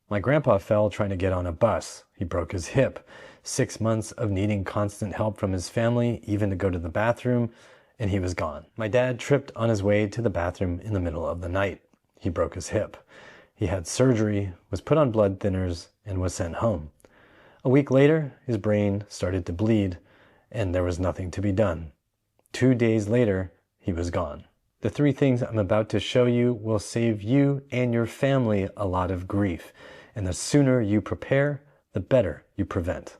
My grandpa fell trying to get on a bus. He broke his hip. 6 months of needing constant help from his family, even to go to the bathroom, and he was gone. My dad tripped on his way to the bathroom in the middle of the night. He broke his hip. He had surgery, was put on blood thinners, and was sent home. A week later, his brain started to bleed, and there was nothing to be done. 2 days later, he was gone. The 3 things I'm about to show you will save you and your family a lot of grief, and the sooner you prepare, the better you prevent.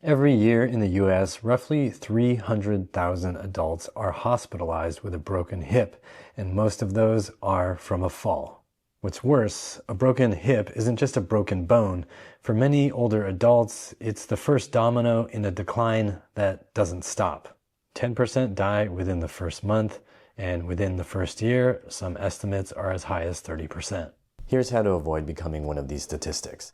Every year in the U.S., roughly 300,000 adults are hospitalized with a broken hip, and most of those are from a fall. What's worse, a broken hip isn't just a broken bone. For many older adults, it's the first domino in a decline that doesn't stop. 10% die within the first month, and within the first year, some estimates are as high as 30%. Here's how to avoid becoming one of these statistics.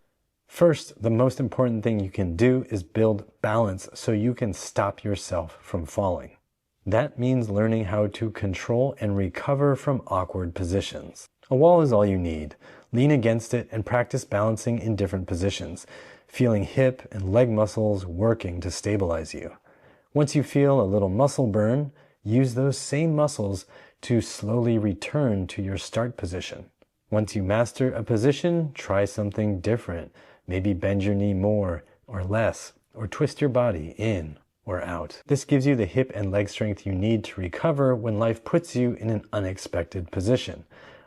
First, the most important thing you can do is build balance so you can stop yourself from falling. That means learning how to control and recover from awkward positions. A wall is all you need. Lean against it and practice balancing in different positions, feeling hip and leg muscles working to stabilize you. Once you feel a little muscle burn, use those same muscles to slowly return to your start position. Once you master a position, try something different. Maybe bend your knee more or less, or twist your body in or out. This gives you the hip and leg strength you need to recover when life puts you in an unexpected position.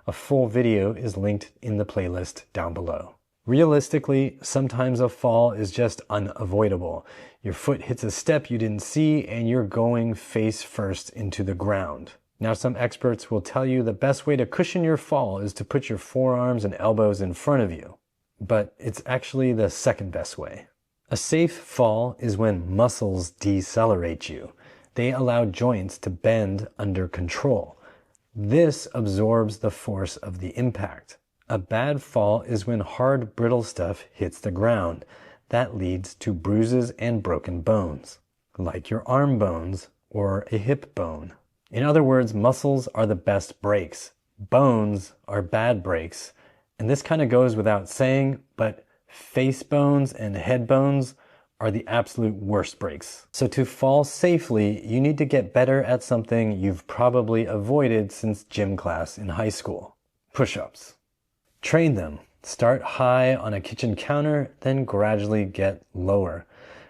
A full video is linked in the playlist down below. Realistically, sometimes a fall is just unavoidable. Your foot hits a step you didn't see and you're going face first into the ground. Now, some experts will tell you the best way to cushion your fall is to put your forearms and elbows in front of you. But it's actually the second best way. A safe fall is when muscles decelerate you. They allow joints to bend under control. This absorbs the force of the impact. A bad fall is when hard, brittle stuff hits the ground. That leads to bruises and broken bones, like your arm bones or a hip bone. In other words, muscles are the best brakes. Bones are bad brakes. And this kind of goes without saying, but face bones and head bones are the absolute worst brakes. So to fall safely, you need to get better at something you've probably avoided since gym class in high school. Push-ups. Train them. Start high on a kitchen counter, then gradually get lower.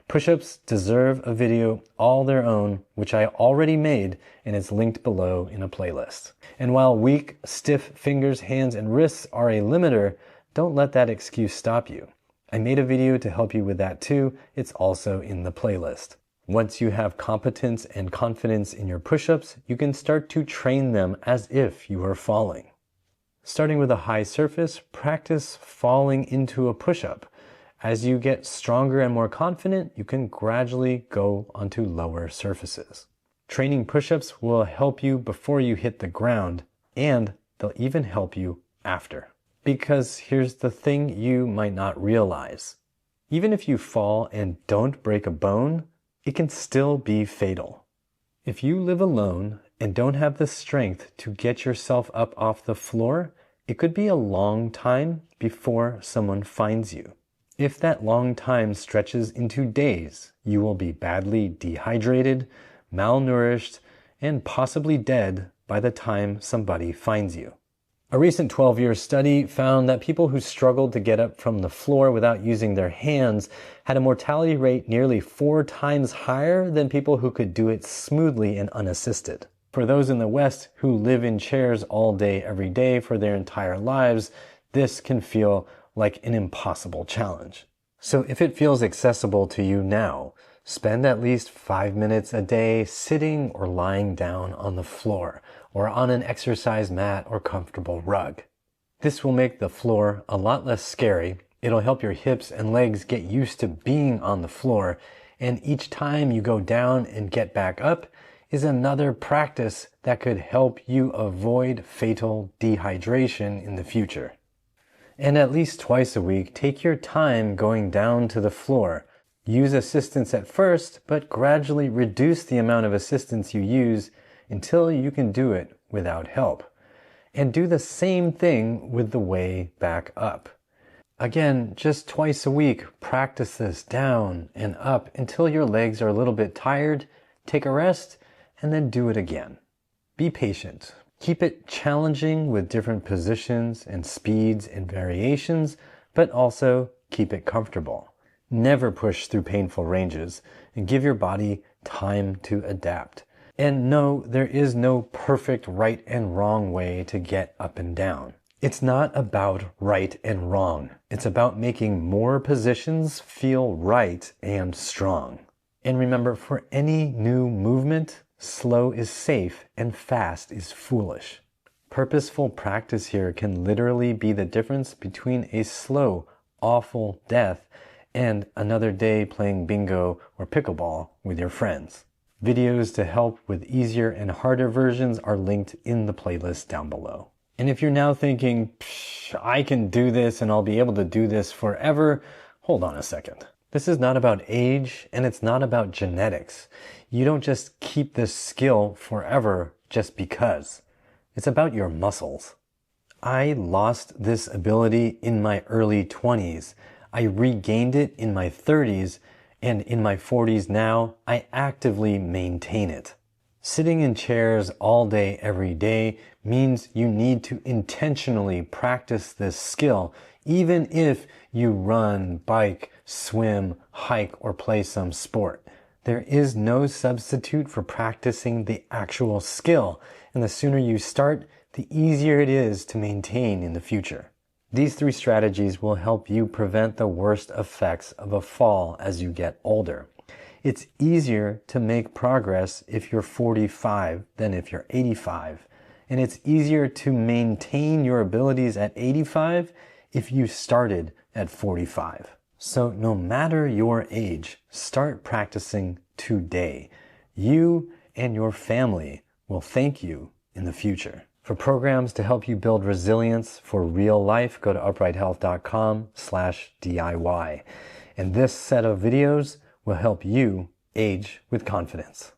Push-ups deserve a video all their own, which I already made, and it's linked below in a playlist. And while weak, stiff fingers, hands, and wrists are a limiter, don't let that excuse stop you. I made a video to help you with that too. It's also in the playlist. Once you have competence and confidence in your push-ups, you can start to train them as if you are falling. Starting with a high surface, practice falling into a push-up. As you get stronger and more confident, you can gradually go onto lower surfaces. Training push-ups will help you before you hit the ground, and they'll even help you after. Because here's the thing you might not realize. Even if you fall and don't break a bone, it can still be fatal. If you live alone and don't have the strength to get yourself up off the floor, it could be a long time before someone finds you. If that long time stretches into days, you will be badly dehydrated, malnourished, and possibly dead by the time somebody finds you. A recent 12-year study found that people who struggled to get up from the floor without using their hands had a mortality rate nearly 4 times higher than people who could do it smoothly and unassisted. For those in the West who live in chairs all day, every day for their entire lives, this can feel like an impossible challenge. So if it feels accessible to you now, spend at least 5 minutes a day sitting or lying down on the floor or on an exercise mat or comfortable rug. This will make the floor a lot less scary. It'll help your hips and legs get used to being on the floor, and each time you go down and get back up is another practice that could help you avoid fatal dehydration in the future. And at least twice a week, take your time going down to the floor. Use assistance at first, but gradually reduce the amount of assistance you use until you can do it without help. And do the same thing with the way back up. Again, just twice a week, practice this down and up until your legs are a little bit tired. Take a rest and then do it again. Be patient. Keep it challenging with different positions and speeds and variations, but also keep it comfortable. Never push through painful ranges and give your body time to adapt. And no, there is no perfect right and wrong way to get up and down. It's not about right and wrong. It's about making more positions feel right and strong. And remember, for any new movement, slow is safe and fast is foolish. Purposeful practice here can literally be the difference between a slow, awful death and another day playing bingo or pickleball with your friends. Videos to help with easier and harder versions are linked in the playlist down below. And if you're now thinking, I can do this and I'll be able to do this forever, hold on a second. This is not about age and it's not about genetics. You don't just keep this skill forever just because. It's about your muscles. I lost this ability in my early 20s. I regained it in my 30s, and in my 40s now, I actively maintain it. Sitting in chairs all day, every day means you need to intentionally practice this skill, even if you run, bike, swim, hike, or play some sport. There is no substitute for practicing the actual skill, and the sooner you start, the easier it is to maintain in the future. These 3 strategies will help you prevent the worst effects of a fall as you get older. It's easier to make progress if you're 45 than if you're 85. And it's easier to maintain your abilities at 85 if you started at 45. So no matter your age, start practicing today. You and your family will thank you in the future. For programs to help you build resilience for real life, go to uprighthealth.com/DIY. And this set of videos will help you age with confidence.